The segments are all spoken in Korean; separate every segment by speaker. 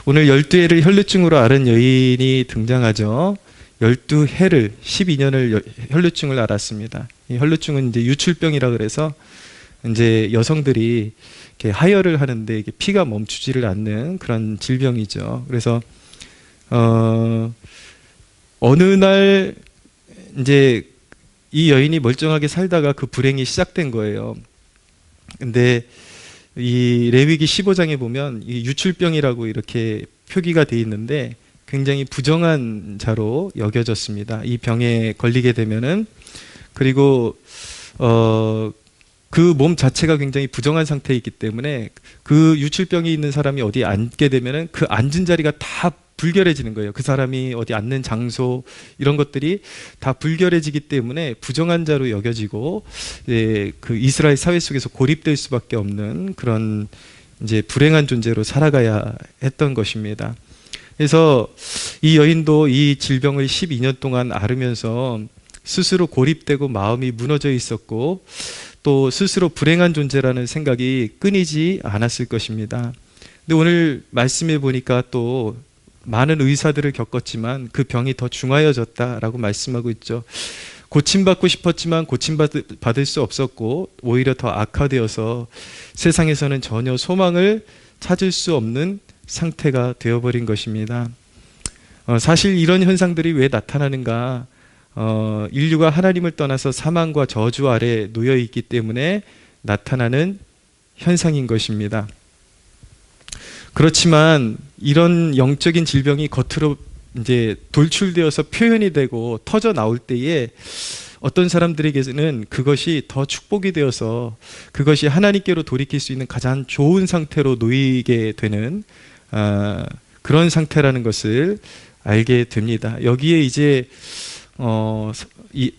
Speaker 1: 오늘 12해를 혈루증으로 앓은 여인이 등장하죠. 12해를 12년을 혈루증을 앓았습니다. 이 혈루증은 이제 유출병이라 그래서 이제 여성들이 이렇게 하혈을 하는데 이게 피가 멈추지를 않는 그런 질병이죠. 그래서 어느 날 이제 이 여인이 멀쩡하게 살다가 그 불행이 시작된 거예요. 근데 이 레위기 15장에 보면 이 유출병이라고 이렇게 표기가 돼 있는데 굉장히 부정한 자로 여겨졌습니다. 이 병에 걸리게 되면은. 그리고 그 몸 자체가 굉장히 부정한 상태에 있기 때문에 그 유출병이 있는 사람이 어디 앉게 되면은 그 앉은 자리가 다 불결해지는 거예요. 그 사람이 어디 앉는 장소 이런 것들이 다 불결해지기 때문에 부정한 자로 여겨지고 그 이스라엘 사회 속에서 고립될 수밖에 없는 그런 이제 불행한 존재로 살아가야 했던 것입니다. 그래서 이 여인도 이 질병을 12년 동안 앓으면서 스스로 고립되고 마음이 무너져 있었고 또 스스로 불행한 존재라는 생각이 끊이지 않았을 것입니다. 근데 오늘 말씀해 보니까 또 많은 의사들을 겪었지만 그 병이 더 중하여졌다라고 말씀하고 있죠. 고침받고 싶었지만 고침받을 수 없었고 오히려 더 악화되어서 세상에서는 전혀 소망을 찾을 수 없는 상태가 되어버린 것입니다. 사실 이런 현상들이 왜 나타나는가? 인류가 하나님을 떠나서 사망과 저주 아래 놓여 있기 때문에 나타나는 현상인 것입니다. 그렇지만 이런 영적인 질병이 겉으로 이제 돌출되어서 표현이 되고 터져 나올 때에 어떤 사람들에게는 그것이 더 축복이 되어서 그것이 하나님께로 돌이킬 수 있는 가장 좋은 상태로 놓이게 되는 그런 상태라는 것을 알게 됩니다. 여기에 이제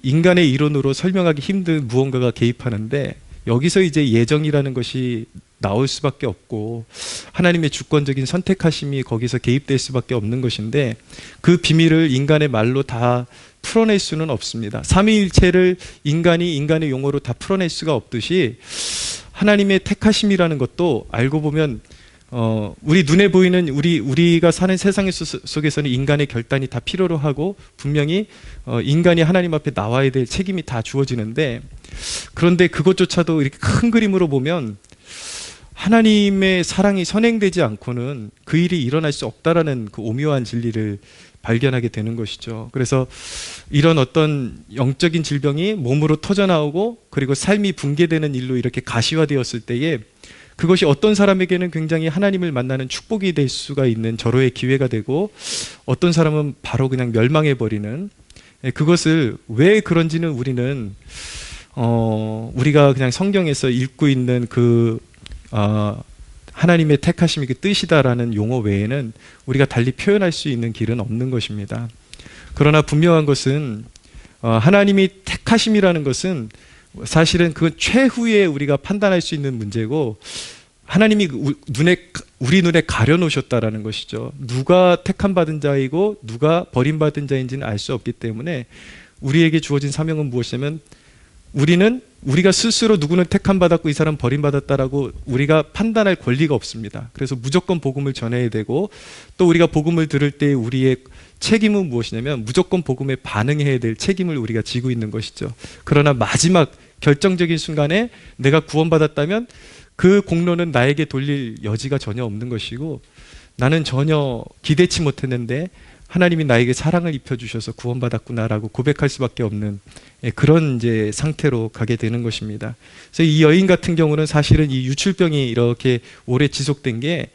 Speaker 1: 인간의 이론으로 설명하기 힘든 무언가가 개입하는데 여기서 이제 예정이라는 것이 나올 수밖에 없고 하나님의 주권적인 선택하심이 거기서 개입될 수밖에 없는 것인데 그 비밀을 인간의 말로 다 풀어낼 수는 없습니다. 삼위일체를 인간이 인간의 용어로 다 풀어낼 수가 없듯이 하나님의 택하심이라는 것도 알고 보면 우리 눈에 보이는 우리가 사는 세상 속에서는 인간의 결단이 다 필요로 하고 분명히 인간이 하나님 앞에 나와야 될 책임이 다 주어지는데 그런데 그것조차도 이렇게 큰 그림으로 보면 하나님의 사랑이 선행되지 않고는 그 일이 일어날 수 없다라는 그 오묘한 진리를 발견하게 되는 것이죠. 그래서 이런 어떤 영적인 질병이 몸으로 터져나오고 그리고 삶이 붕괴되는 일로 이렇게 가시화되었을 때에 그것이 어떤 사람에게는 굉장히 하나님을 만나는 축복이 될 수가 있는 절호의 기회가 되고 어떤 사람은 바로 그냥 멸망해버리는 그것을 왜 그런지는 우리는 우리가 그냥 성경에서 읽고 있는 그 하나님의 택하심이 그 뜻이다라는 용어 외에는 우리가 달리 표현할 수 있는 길은 없는 것입니다. 그러나 분명한 것은 하나님이 택하심이라는 것은 사실은 그건 최후에 우리가 판단할 수 있는 문제고 하나님이 우리 눈에 가려놓으셨다라는 것이죠. 누가 택함 받은 자이고 누가 버림받은 자인지는 알 수 없기 때문에 우리에게 주어진 사명은 무엇이냐면 우리가 스스로 누구는 택함 받았고 이 사람 버림받았다라고 우리가 판단할 권리가 없습니다. 그래서 무조건 복음을 전해야 되고 또 우리가 복음을 들을 때 우리의 책임은 무엇이냐면 무조건 복음에 반응해야 될 책임을 우리가 지고 있는 것이죠. 그러나 마지막 결정적인 순간에 내가 구원받았다면 그 공로는 나에게 돌릴 여지가 전혀 없는 것이고 나는 전혀 기대치 못했는데 하나님이 나에게 사랑을 입혀주셔서 구원받았구나라고 고백할 수밖에 없는 그런 이제 상태로 가게 되는 것입니다. 그래서 이 여인 같은 경우는 사실은 이 유출병이 이렇게 오래 지속된 게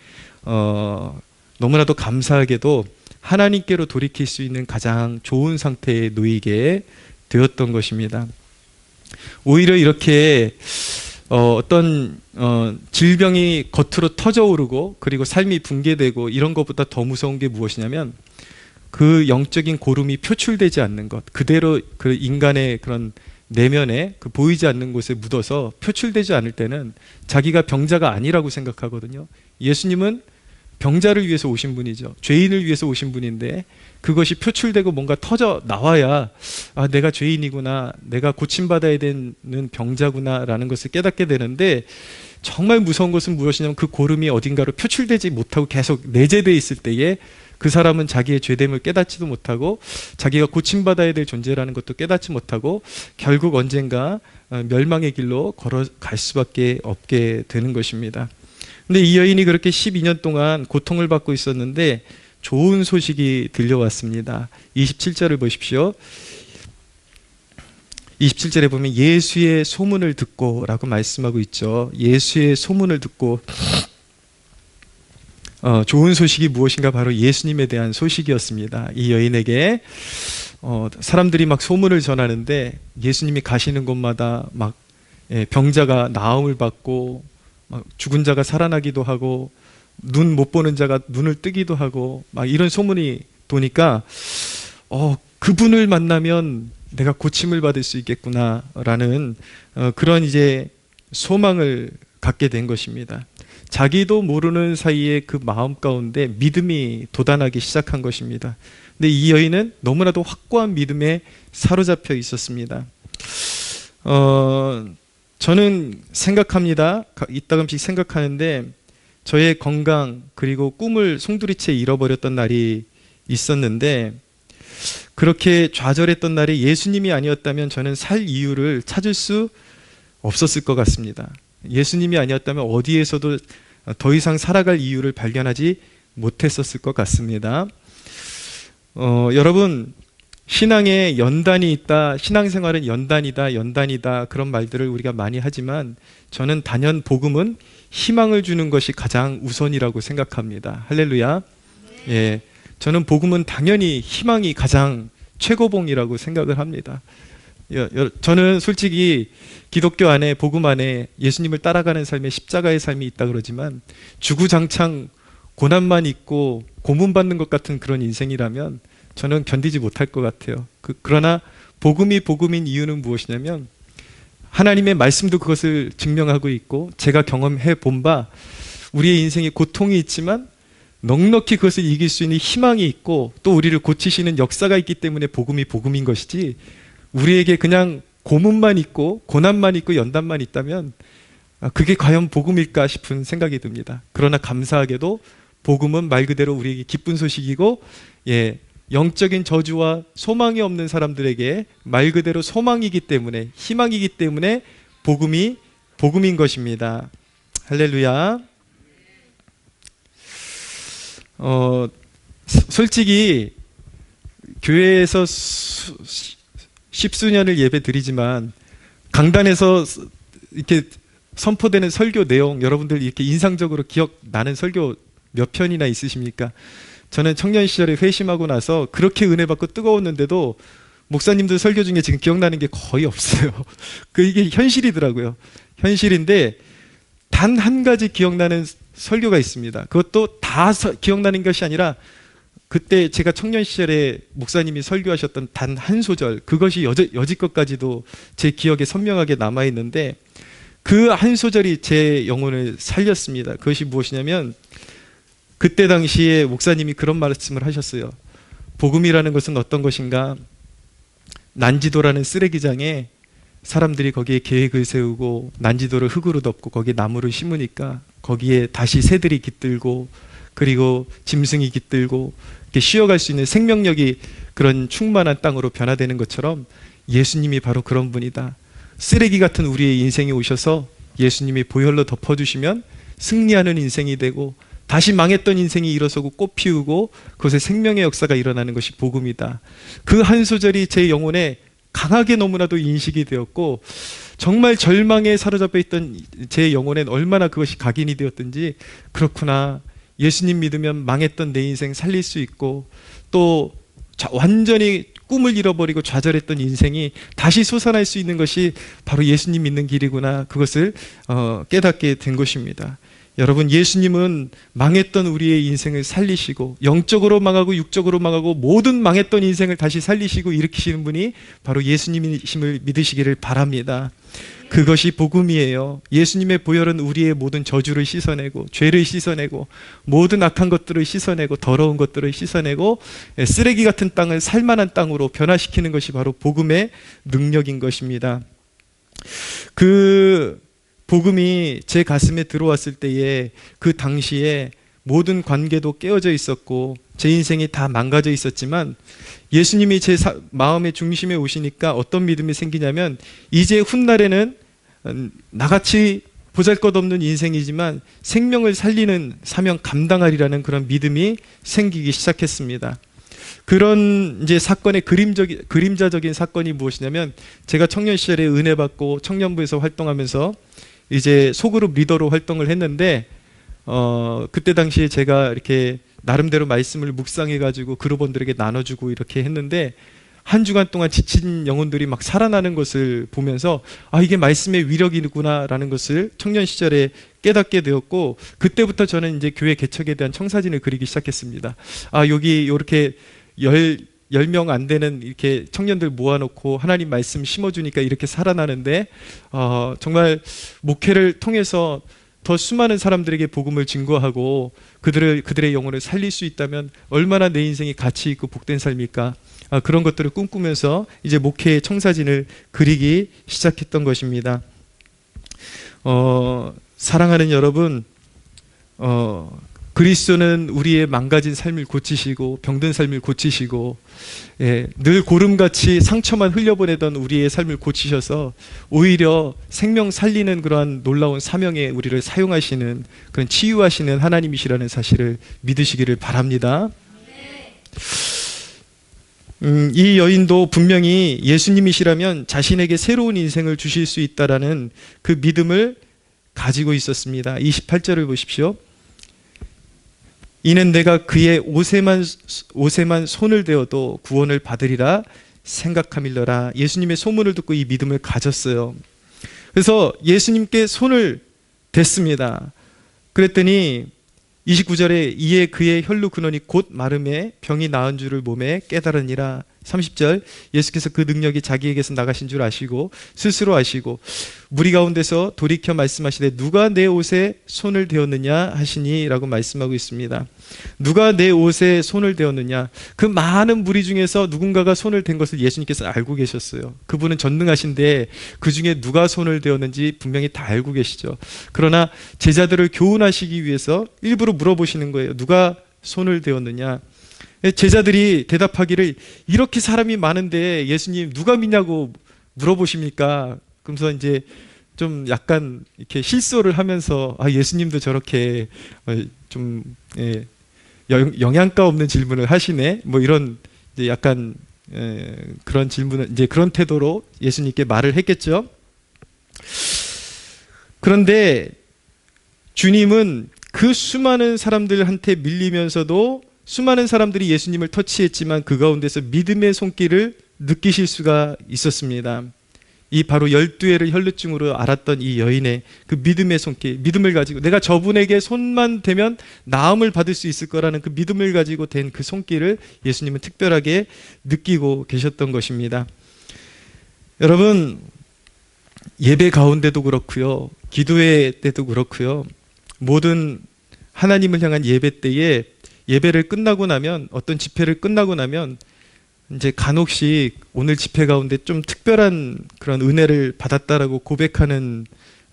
Speaker 1: 너무나도 감사하게도 하나님께로 돌이킬 수 있는 가장 좋은 상태에 놓이게 되었던 것입니다. 오히려 이렇게 어떤 질병이 겉으로 터져오르고 그리고 삶이 붕괴되고 이런 것보다 더 무서운 게 무엇이냐면 그 영적인 고름이 표출되지 않는 것, 그대로 그 인간의 그런 내면에 그 보이지 않는 곳에 묻어서 표출되지 않을 때는 자기가 병자가 아니라고 생각하거든요. 예수님은 병자를 위해서 오신 분이죠. 죄인을 위해서 오신 분인데 그것이 표출되고 뭔가 터져 나와야 아, 내가 죄인이구나, 내가 고침받아야 되는 병자구나 라는 것을 깨닫게 되는데, 정말 무서운 것은 무엇이냐면 그 고름이 어딘가로 표출되지 못하고 계속 내재되어 있을 때에 그 사람은 자기의 죄됨을 깨닫지도 못하고 자기가 고침받아야 될 존재라는 것도 깨닫지 못하고 결국 언젠가 멸망의 길로 걸어갈 수밖에 없게 되는 것입니다. 근데 이 여인이 그렇게 12년 동안 고통을 받고 있었는데 좋은 소식이 들려왔습니다. 27절을 보십시오. 27절에 보면 예수의 소문을 듣고 라고 말씀하고 있죠. 예수의 소문을 듣고, 좋은 소식이 무엇인가? 바로 예수님에 대한 소식이었습니다. 이 여인에게 사람들이 막 소문을 전하는데 예수님이 가시는 곳마다 막 병자가 나음을 받고 막 죽은 자가 살아나기도 하고 눈 못 보는 자가 눈을 뜨기도 하고 막 이런 소문이 도니까 그분을 만나면 내가 고침을 받을 수 있겠구나라는 그런 이제 소망을 갖게 된 것입니다. 자기도 모르는 사이에 그 마음 가운데 믿음이 돋아나기 시작한 것입니다. 근데 이 여인은 너무나도 확고한 믿음에 사로잡혀 있었습니다. 저는 생각합니다. 이따금씩 생각하는데 저의 건강 그리고 꿈을 송두리째 잃어버렸던 날이 있었는데, 그렇게 좌절했던 날에 예수님이 아니었다면 저는 살 이유를 찾을 수 없었을 것 같습니다. 예수님이 아니었다면 어디에서도 더 이상 살아갈 이유를 발견하지 못했었을 것 같습니다. 여러분, 신앙에 연단이 있다, 신앙생활은 연단이다 그런 말들을 우리가 많이 하지만 저는 단연 복음은 희망을 주는 것이 가장 우선이라고 생각합니다. 할렐루야. 예, 저는 복음은 당연히 희망이 가장 최고봉이라고 생각을 합니다. 저는 솔직히 기독교 안에, 복음 안에 예수님을 따라가는 삶에 십자가의 삶이 있다 그러지만 주구장창 고난만 있고 고문받는 것 같은 그런 인생이라면 저는 견디지 못할 것 같아요. 그러나 복음이 복음인 이유는 무엇이냐면 하나님의 말씀도 그것을 증명하고 있고 제가 경험해 본 바 우리의 인생에 고통이 있지만 넉넉히 그것을 이길 수 있는 희망이 있고 또 우리를 고치시는 역사가 있기 때문에 복음이 복음인 것이지, 우리에게 그냥 고문만 있고 고난만 있고 연단만 있다면 그게 과연 복음일까 싶은 생각이 듭니다. 그러나 감사하게도 복음은 말 그대로 우리에게 기쁜 소식이고, 영적인 저주와 소망이 없는 사람들에게 말 그대로 소망이기 때문에, 희망이기 때문에 복음이 복음인 것입니다. 할렐루야. 솔직히 교회에서 십수년을 예배 드리지만 강단에서 이렇게 선포되는 설교 내용, 여러분들 이렇게 인상적으로 기억나는 설교 몇 편이나 있으십니까? 저는 청년 시절에 회심하고 나서 그렇게 은혜 받고 뜨거웠는데도 목사님들 설교 중에 지금 기억나는 게 거의 없어요. 이게 현실이더라고요. 현실인데 단 한 가지 기억나는 설교가 있습니다. 그것도 다 기억나는 것이 아니라 그때 제가 청년 시절에 목사님이 설교하셨던 단 한 소절, 그것이 여지껏까지도 제 기억에 선명하게 남아있는데 그 한 소절이 제 영혼을 살렸습니다. 그것이 무엇이냐면 그때 당시에 목사님이 그런 말씀을 하셨어요. 복음이라는 것은 어떤 것인가? 난지도라는 쓰레기장에 사람들이 거기에 계획을 세우고 난지도를 흙으로 덮고 거기에 나무를 심으니까 거기에 다시 새들이 깃들고 그리고 짐승이 깃들고 이렇게 쉬어갈 수 있는 생명력이 그런 충만한 땅으로 변화되는 것처럼 예수님이 바로 그런 분이다. 쓰레기 같은 우리의 인생에 오셔서 예수님이 보혈로 덮어주시면 승리하는 인생이 되고 다시 망했던 인생이 일어서고 꽃 피우고 그것에 생명의 역사가 일어나는 것이 복음이다. 그 한 소절이 제 영혼에 강하게 너무나도 인식이 되었고 정말 절망에 사로잡혀 있던 제 영혼엔 얼마나 그것이 각인이 되었든지, 그렇구나, 예수님 믿으면 망했던 내 인생 살릴 수 있고 또 완전히 꿈을 잃어버리고 좌절했던 인생이 다시 솟아날 수 있는 것이 바로 예수님 믿는 길이구나, 그것을 깨닫게 된 것입니다. 여러분, 예수님은 망했던 우리의 인생을 살리시고 영적으로 망하고 육적으로 망하고 모든 망했던 인생을 다시 살리시고 일으키시는 분이 바로 예수님이심을 믿으시기를 바랍니다. 그것이 복음이에요. 예수님의 보혈은 우리의 모든 저주를 씻어내고 죄를 씻어내고 모든 악한 것들을 씻어내고 더러운 것들을 씻어내고 쓰레기 같은 땅을 살만한 땅으로 변화시키는 것이 바로 복음의 능력인 것입니다. 그 복음이 제 가슴에 들어왔을 때에 그 당시에 모든 관계도 깨어져 있었고 제 인생이 다 망가져 있었지만 예수님이 제 마음의 중심에 오시니까 어떤 믿음이 생기냐면 이제 훗날에는 나같이 보잘것없는 인생이지만 생명을 살리는 사명 감당하리라는 그런 믿음이 생기기 시작했습니다. 그런 이제 사건의 그림자적인 사건이 무엇이냐면 제가 청년 시절에 은혜 받고 청년부에서 활동하면서 이제 소그룹 리더로 활동을 했는데 그때 당시에 제가 이렇게 나름대로 말씀을 묵상해가지고 그룹원들에게 나눠주고 이렇게 했는데 한 주간 동안 지친 영혼들이 막 살아나는 것을 보면서 아, 이게 말씀의 위력이구나라는 것을 청년 시절에 깨닫게 되었고 그때부터 저는 이제 교회 개척에 대한 청사진을 그리기 시작했습니다. 아, 여기 이렇게 10명 안 되는 이렇게 청년들 모아놓고 하나님 말씀 심어주니까 이렇게 살아나는데 정말 목회를 통해서 더 수많은 사람들에게 복음을 증거하고 그들의 영혼을 살릴 수 있다면 얼마나 내 인생이 가치 있고 복된 삶일까. 그런 것들을 꿈꾸면서 이제 목회의 청사진을 그리기 시작했던 것입니다. 사랑하는 여러분, 그리스도는 우리의 망가진 삶을 고치시고 병든 삶을 고치시고 늘 고름같이 상처만 흘려보내던 우리의 삶을 고치셔서 오히려 생명 살리는 그러한 놀라운 사명에 우리를 사용하시는 그런 치유하시는 하나님이시라는 사실을 믿으시기를 바랍니다. 이 여인도 분명히 예수님이시라면 자신에게 새로운 인생을 주실 수 있다라는 그 믿음을 가지고 있었습니다. 28절을 보십시오. 이는 내가 그의 옷에만 손을 대어도 구원을 받으리라 생각함일러라. 예수님의 소문을 듣고 이 믿음을 가졌어요. 그래서 예수님께 손을 댔습니다. 그랬더니 29절에 이에 그의 혈루 근원이 곧 마름에 병이 나은 줄을 몸에 깨달으니라. 30절 예수께서 그 능력이 자기에게서 나가신 줄 아시고 스스로 아시고 무리 가운데서 돌이켜 말씀하시되 누가 내 옷에 손을 대었느냐 하시니 라고 말씀하고 있습니다. 누가 내 옷에 손을 대었느냐, 그 많은 무리 중에서 누군가가 손을 댄 것을 예수님께서 알고 계셨어요. 그분은 전능하신데 그 중에 누가 손을 대었는지 분명히 다 알고 계시죠. 그러나 제자들을 교훈하시기 위해서 일부러 물어보시는 거예요. 누가 손을 대었느냐. 제자들이 대답하기를 이렇게 사람이 많은데 예수님 누가 믿냐고 물어보십니까? 그러면서 이제 좀 약간 이렇게 실수를 하면서 예수님도 저렇게 좀 영양가 없는 질문을 하시네. 뭐 이런 이제 약간 그런 질문을 이제 그런 태도로 예수님께 말을 했겠죠. 그런데 주님은 그 수많은 사람들한테 밀리면서도 수많은 사람들이 예수님을 터치했지만 그 가운데서 믿음의 손길을 느끼실 수가 있었습니다. 이 바로 12회를 혈루증으로 앓았던 이 여인의 그 믿음의 손길, 믿음을 가지고 내가 저분에게 손만 대면 나음을 받을 수 있을 거라는 그 믿음을 가지고 된 그 손길을 예수님은 특별하게 느끼고 계셨던 것입니다. 여러분, 예배 가운데도 그렇고요, 기도회 때도 그렇고요, 모든 하나님을 향한 예배 때에 예배를 끝나고 나면, 어떤 집회를 끝나고 나면 이제 간혹씩 오늘 집회 가운데 좀 특별한 그런 은혜를 받았다라고 고백하는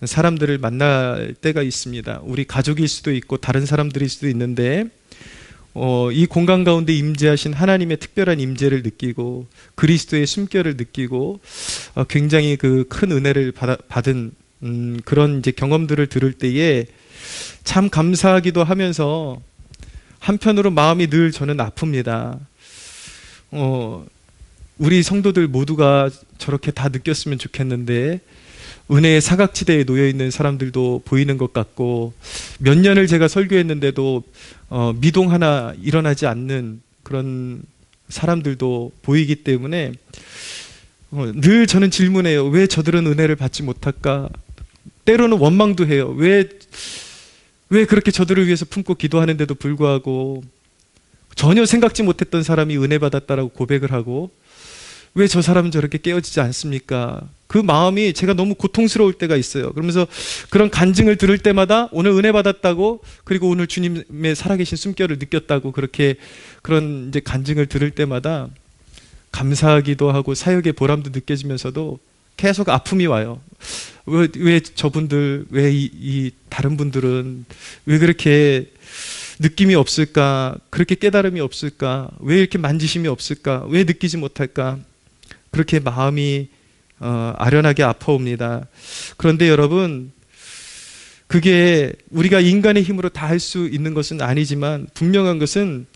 Speaker 1: 사람들을 만날 때가 있습니다. 우리 가족일 수도 있고 다른 사람들일 수도 있는데 이 공간 가운데 임재하신 하나님의 특별한 임재를 느끼고 그리스도의 숨결을 느끼고 굉장히 그 큰 은혜를 받은 그런 이제 경험들을 들을 때에 참 감사하기도 하면서 한편으로 마음이 늘 저는 아픕니다. 우리 성도들 모두가 저렇게 다 느꼈으면 좋겠는데 은혜의 사각지대에 놓여있는 사람들도 보이는 것 같고, 몇 년을 제가 설교했는데도 미동 하나 일어나지 않는 그런 사람들도 보이기 때문에 늘 저는 질문해요. 왜 저들은 은혜를 받지 못할까? 때로는 원망도 해요. 왜 왜 그렇게 저들을 위해서 품고 기도하는데도 불구하고 전혀 생각지 못했던 사람이 은혜 받았다라고 고백을 하고 왜 저 사람은 저렇게 깨어지지 않습니까? 그 마음이 제가 너무 고통스러울 때가 있어요. 그러면서 그런 간증을 들을 때마다 오늘 은혜 받았다고, 그리고 오늘 주님의 살아계신 숨결을 느꼈다고, 그렇게 그런 이제 간증을 들을 때마다 감사하기도 하고 사역의 보람도 느껴지면서도 계속 아픔이 와요. 왜 저분들, 왜 이 다른 분들은 왜 그렇게 느낌이 없을까? 그렇게 깨달음이 없을까? 왜 이렇게 만지심이 없을까? 왜 느끼지 못할까? 그렇게 마음이 아련하게 아파옵니다. 그런데 여러분, 그게 우리가 인간의 힘으로 다 할 수 있는 것은 아니지만 분명한 것은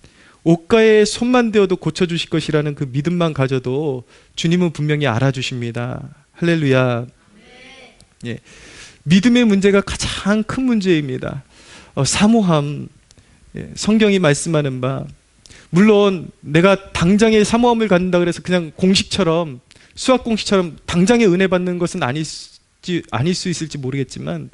Speaker 1: 옷가에 손만 대어도 고쳐주실 것이라는 그 믿음만 가져도 주님은 분명히 알아주십니다. 할렐루야. 예. 믿음의 문제가 가장 큰 문제입니다. 사모함. 예. 성경이 말씀하는 바, 물론 내가 당장에 사모함을 갖는다 그래서 그냥 공식처럼, 수학 공식처럼 당장에 은혜 받는 것은 아닐 수 있을지 모르겠지만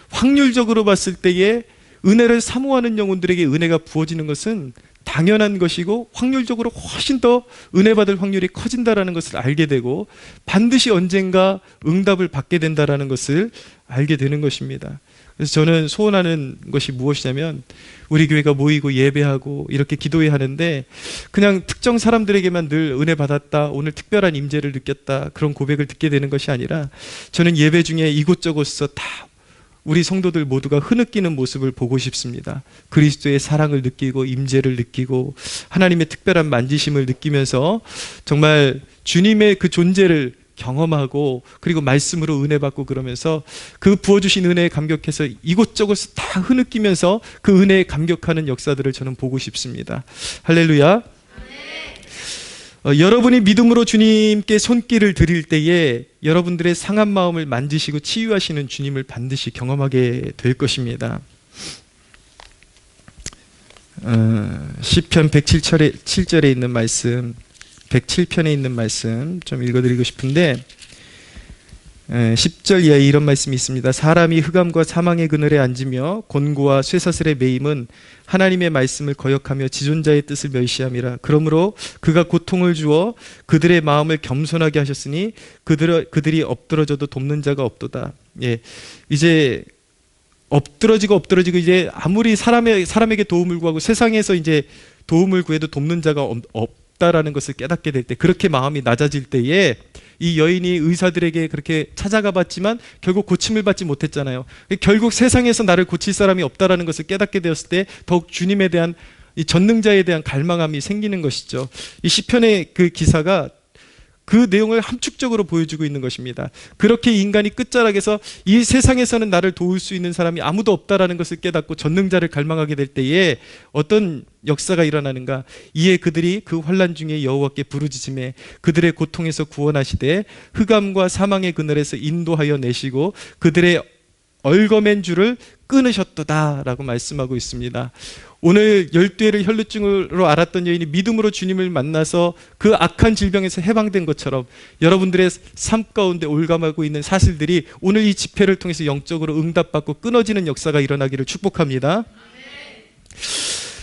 Speaker 1: 확률적으로 봤을 때에 은혜를 사모하는 영혼들에게 은혜가 부어지는 것은 당연한 것이고 확률적으로 훨씬 더 은혜 받을 확률이 커진다라는 것을 알게 되고 반드시 언젠가 응답을 받게 된다라는 것을 알게 되는 것입니다. 그래서 저는 소원하는 것이 무엇이냐면, 우리 교회가 모이고 예배하고 이렇게 기도해야 하는데 그냥 특정 사람들에게만 늘 은혜 받았다, 오늘 특별한 임재를 느꼈다, 그런 고백을 듣게 되는 것이 아니라, 저는 예배 중에 이곳저곳에서 다 우리 성도들 모두가 흐느끼는 모습을 보고 싶습니다. 그리스도의 사랑을 느끼고 임재를 느끼고 하나님의 특별한 만지심을 느끼면서 정말 주님의 그 존재를 경험하고, 그리고 말씀으로 은혜 받고, 그러면서 그 부어주신 은혜에 감격해서 이곳저곳 다 흐느끼면서 그 은혜에 감격하는 역사들을 저는 보고 싶습니다. 할렐루야. 여러분이 믿음으로 주님께 손길을 드릴 때에 여러분들의 상한 마음을 만지시고 치유하시는 주님을 반드시 경험하게 될 것입니다. 시편 107절에 있는 말씀, 107편에 있는 말씀 좀 읽어드리고 싶은데, 10절 이하에 이런 말씀이 있습니다. 사람이 흑암과 사망의 그늘에 앉으며 곤고와 쇠사슬에 매임은 하나님의 말씀을 거역하며 지존자의 뜻을 멸시함이라. 그러므로 그가 고통을 주어 그들의 마음을 겸손하게 하셨으니 그들이 엎드러져도 돕는 자가 없도다. 예, 이제 엎드러지고 이제 아무리 사람에게 도움을 구하고 세상에서 이제 도움을 구해도 돕는 자가 없다라는 것을 깨닫게 될 때, 그렇게 마음이 낮아질 때에 이 여인이 의사들에게 그렇게 찾아가 봤지만 결국 고침을 받지 못했잖아요. 결국 세상에서 나를 고칠 사람이 없다라는 것을 깨닫게 되었을 때 더욱 주님에 대한, 이 전능자에 대한 갈망함이 생기는 것이죠. 이 시편의 그 기사가 그 내용을 함축적으로 보여주고 있는 것입니다. 그렇게 인간이 끝자락에서 이 세상에서는 나를 도울 수 있는 사람이 아무도 없다라는 것을 깨닫고 전능자를 갈망하게 될 때에 어떤 역사가 일어나는가? 이에 그들이 그 환난 중에 여호와께 부르짖음에 그들의 고통에서 구원하시되 흑암과 사망의 그늘에서 인도하여 내시고 그들의 얽어맨 줄을 끊으셨도다라고 말씀하고 있습니다. 오늘 12회를 혈루증으로 알았던 여인이 믿음으로 주님을 만나서 그 악한 질병에서 해방된 것처럼 여러분들의 삶 가운데 올감하고 있는 사실들이 오늘 이 집회를 통해서 영적으로 응답받고 끊어지는 역사가 일어나기를 축복합니다.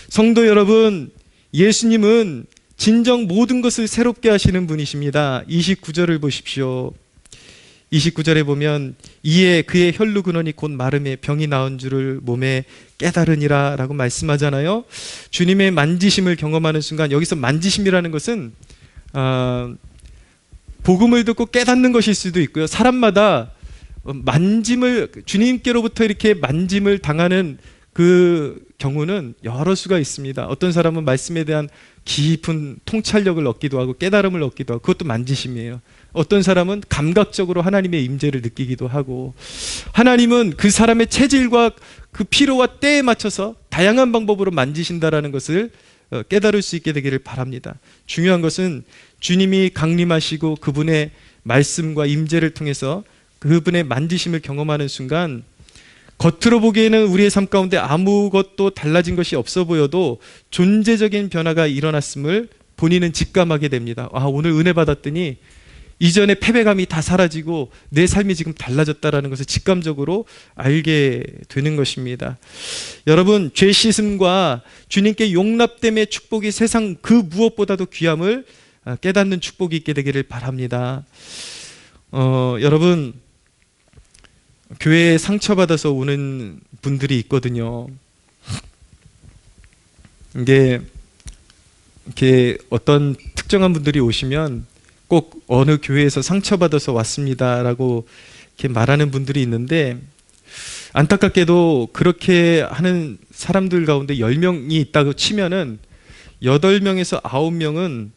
Speaker 1: 성도 여러분, 예수님은 진정 모든 것을 새롭게 하시는 분이십니다. 29절을 보십시오. 29절에 보면 이에 그의 혈루 근원이 곧 마름에 병이 나은 줄을 몸에 깨달으니라 라고 말씀하잖아요. 주님의 만지심을 경험하는 순간, 여기서 만지심이라는 것은 복음을 듣고 깨닫는 것일 수도 있고요. 사람마다 만짐을, 주님께로부터 이렇게 만짐을 당하는 그 경우는 여러 수가 있습니다. 어떤 사람은 말씀에 대한 깊은 통찰력을 얻기도 하고 깨달음을 얻기도 하고, 그것도 만지심이에요. 어떤 사람은 감각적으로 하나님의 임재를 느끼기도 하고, 하나님은 그 사람의 체질과 그 필요와 때에 맞춰서 다양한 방법으로 만지신다라는 것을 깨달을 수 있게 되기를 바랍니다. 중요한 것은 주님이 강림하시고 그분의 말씀과 임재를 통해서 그분의 만지심을 경험하는 순간, 겉으로 보기에는 우리의 삶 가운데 아무것도 달라진 것이 없어 보여도 존재적인 변화가 일어났음을 본인은 직감하게 됩니다. 아, 오늘 은혜 받았더니 이전의 패배감이 다 사라지고 내 삶이 지금 달라졌다라는 것을 직감적으로 알게 되는 것입니다. 여러분, 죄 씻음과 주님께 용납됨의 축복이 세상 그 무엇보다도 귀함을 깨닫는 축복이 있게 되기를 바랍니다. 여러분, 교회에 상처받아서 오는 분들이 있거든요. 이게 이렇게 어떤 특정한 분들이 오시면 꼭 어느 교회에서 상처받아서 왔습니다라고 이렇게 말하는 분들이 있는데, 안타깝게도 그렇게 하는 사람들 가운데 10명이 있다고 치면은 8명에서 9명은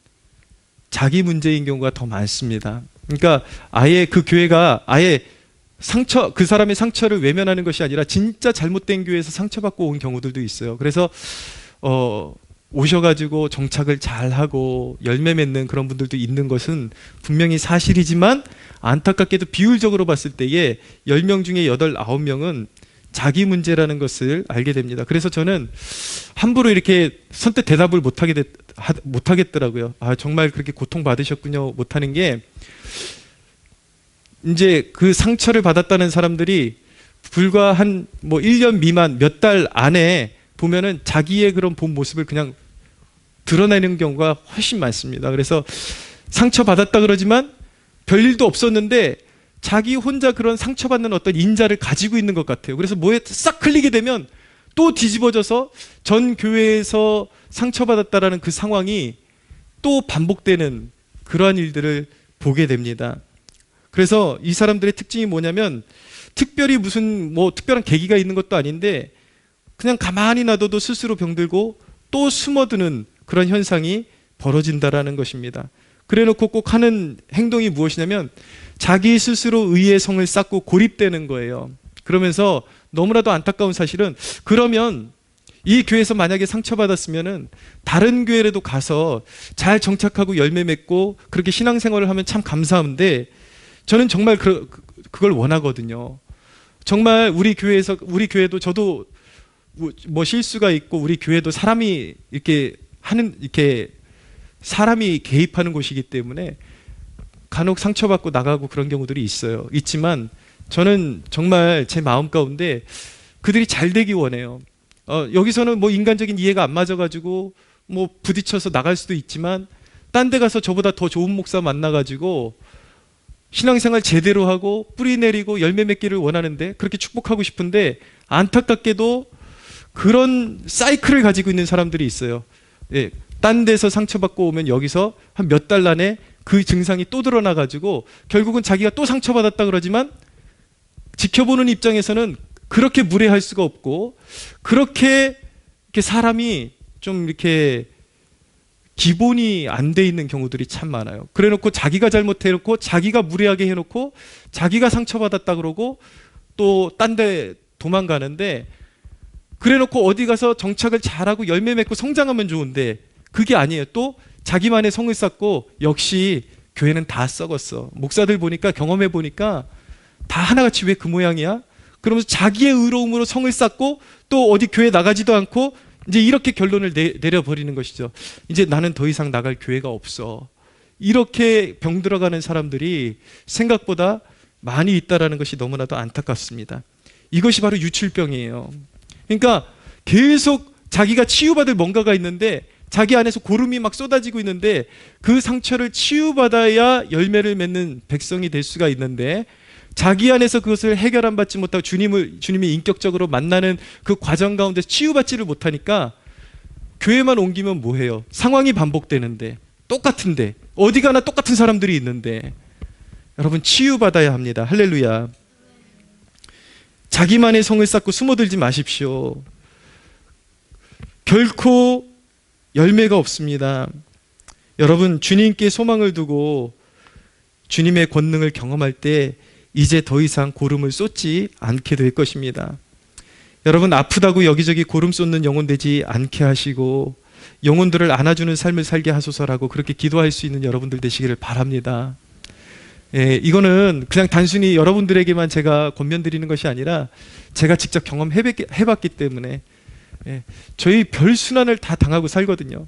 Speaker 1: 자기 문제인 경우가 더 많습니다. 그러니까 아예 그 교회가 아예 그 사람의 상처를 외면하는 것이 아니라 진짜 잘못된 교회에서 상처받고 온 경우들도 있어요. 그래서 오셔가지고 정착을 잘하고 열매 맺는 그런 분들도 있는 것은 분명히 사실이지만, 안타깝게도 비율적으로 봤을 때에 10명 중에 8, 9명은 자기 문제라는 것을 알게 됩니다. 그래서 저는 함부로 이렇게 선뜻 대답을 못하겠더라고요. 정말 그렇게 고통받으셨군요. 못하는 게, 이제 그 상처를 받았다는 사람들이 불과 한 1년 미만 몇 달 안에 보면은 자기의 그런 본 모습을 그냥 드러내는 경우가 훨씬 많습니다. 그래서 상처받았다 그러지만 별일도 없었는데 자기 혼자 그런 상처받는 어떤 인자를 가지고 있는 것 같아요. 그래서 뭐에 싹 흘리게 되면 또 뒤집어져서 전 교회에서 상처받았다라는 그 상황이 또 반복되는 그러한 일들을 보게 됩니다. 그래서 이 사람들의 특징이 뭐냐면, 특별히 무슨 특별한 계기가 있는 것도 아닌데 그냥 가만히 놔둬도 스스로 병들고 또 숨어드는 그런 현상이 벌어진다라는 것입니다. 그래놓고 꼭 하는 행동이 무엇이냐면 자기 스스로 의의 성을 쌓고 고립되는 거예요. 그러면서 너무나도 안타까운 사실은, 그러면 이 교회에서 만약에 상처받았으면은 다른 교회라도 가서 잘 정착하고 열매 맺고 그렇게 신앙생활을 하면 참 감사한데, 저는 정말 그걸 원하거든요. 정말 우리 교회도 저도 실수가 있고, 우리 교회도 사람이 사람이 개입하는 곳이기 때문에 간혹 상처받고 나가고 그런 경우들이 있지만 저는 정말 제 마음 가운데 그들이 잘 되기 원해요. 여기서는 인간적인 이해가 안 맞아가지고 부딪혀서 나갈 수도 있지만, 딴 데 가서 저보다 더 좋은 목사 만나가지고 신앙생활 제대로 하고 뿌리 내리고 열매 맺기를 원하는데, 그렇게 축복하고 싶은데, 안타깝게도 그런 사이클을 가지고 있는 사람들이 있어요. 예, 딴 데서 상처받고 오면 여기서 한 몇 달 안에 그 증상이 또 드러나가지고 결국은 자기가 또 상처받았다 그러지만 지켜보는 입장에서는 그렇게 무례할 수가 없고, 그렇게 사람이 좀 이렇게 기본이 안 돼 있는 경우들이 참 많아요. 그래놓고 자기가 잘못해놓고 자기가 무례하게 해놓고 자기가 상처받았다 그러고 또 딴 데 도망가는데, 그래놓고 어디 가서 정착을 잘하고 열매 맺고 성장하면 좋은데 그게 아니에요. 또 자기만의 성을 쌓고, 역시 교회는 다 썩었어. 목사들 보니까, 경험해 보니까 다 하나같이 왜 그 모양이야? 그러면서 자기의 의로움으로 성을 쌓고 또 어디 교회 나가지도 않고 이제 이렇게 결론을 내려버리는 것이죠. 이제 나는 더 이상 나갈 교회가 없어. 이렇게 병들어가는 사람들이 생각보다 많이 있다는 것이 너무나도 안타깝습니다. 이것이 바로 유출병이에요. 그러니까 계속 자기가 치유받을 뭔가가 있는데, 자기 안에서 고름이 막 쏟아지고 있는데, 그 상처를 치유받아야 열매를 맺는 백성이 될 수가 있는데, 자기 안에서 그것을 해결 안 받지 못하고 주님이 인격적으로 만나는 그 과정 가운데 치유받지를 못하니까 교회만 옮기면 뭐해요? 상황이 반복되는데, 똑같은데, 어디 가나 똑같은 사람들이 있는데. 여러분, 치유받아야 합니다. 할렐루야. 자기만의 성을 쌓고 숨어들지 마십시오. 결코 열매가 없습니다. 여러분, 주님께 소망을 두고 주님의 권능을 경험할 때 이제 더 이상 고름을 쏟지 않게 될 것입니다. 여러분, 아프다고 여기저기 고름 쏟는 영혼 되지 않게 하시고 영혼들을 안아주는 삶을 살게 하소서라고 그렇게 기도할 수 있는 여러분들 되시기를 바랍니다. 이거는 그냥 단순히 여러분들에게만 제가 권면드리는 것이 아니라 제가 직접 경험해봤기 때문에, 저희 별 순환을 다 당하고 살거든요.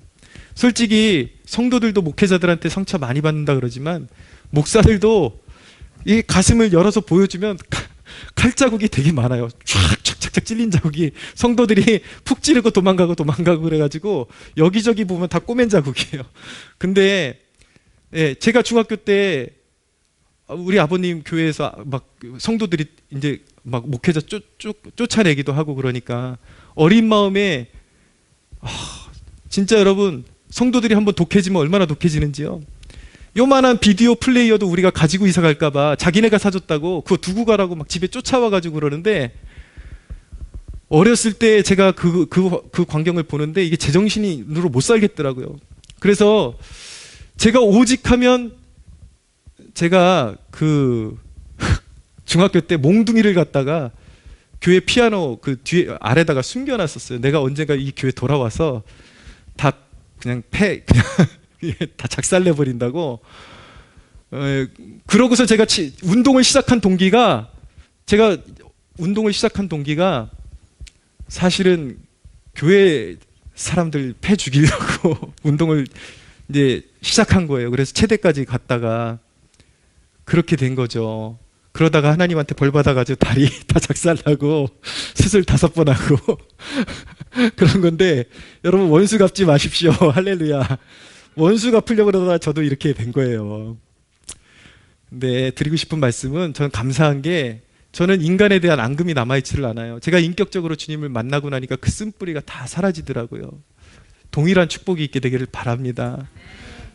Speaker 1: 솔직히 성도들도 목회자들한테 상처 많이 받는다 그러지만 목사들도 이 가슴을 열어서 보여주면 칼자국이 되게 많아요. 촥촥촥촥 찔린 자국이, 성도들이 푹 찌르고 도망가고 그래가지고 여기저기 보면 다 꼬맨 자국이에요. 근데 예, 제가 중학교 때 우리 아버님 교회에서 막 성도들이 이제 막 목회자 쫓아내기도 하고 그러니까 어린 마음에 진짜 여러분, 성도들이 한번 독해지면 얼마나 독해지는지요. 요만한 비디오 플레이어도 우리가 가지고 이사 갈까봐 자기네가 사줬다고 그거 두고 가라고 막 집에 쫓아와가지고 그러는데, 어렸을 때 제가 그 광경을 보는데 이게 제정신으로 못 살겠더라고요. 그래서 제가 오직 하면, 제가 그 중학교 때 몽둥이를 갖다가 교회 피아노 그 뒤에 아래다가 숨겨놨었어요. 내가 언젠가 이 교회 돌아와서 다 그냥 다 작살내 버린다고. 그러고서 제가 운동을 시작한 동기가 사실은 교회 사람들 패 죽이려고 운동을 이제 시작한 거예요. 그래서 체대까지 갔다가 그렇게 된 거죠. 그러다가 하나님한테 벌 받아가지고 다리 다 작살나고 수술 5번 하고 그런 건데, 여러분 원수 갚지 마십시오. 할렐루야. 원수 갚으려고 그러다가 저도 이렇게 된 거예요. 근데 드리고 싶은 말씀은, 저는 감사한 게 저는 인간에 대한 앙금이 남아있지를 않아요. 제가 인격적으로 주님을 만나고 나니까 그 쓴뿌리가 다 사라지더라고요. 동일한 축복이 있게 되기를 바랍니다.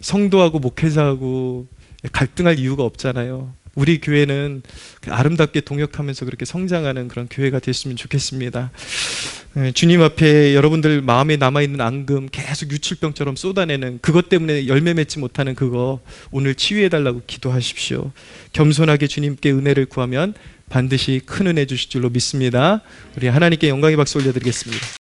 Speaker 1: 성도하고 목회자하고 갈등할 이유가 없잖아요. 우리 교회는 아름답게 동역하면서 그렇게 성장하는 그런 교회가 됐으면 좋겠습니다. 주님 앞에 여러분들 마음에 남아있는 앙금 계속 유출병처럼 쏟아내는 그것 때문에 열매 맺지 못하는 그거 오늘 치유해달라고 기도하십시오. 겸손하게 주님께 은혜를 구하면 반드시 큰 은혜 주실 줄로 믿습니다. 우리 하나님께 영광의 박수 올려드리겠습니다.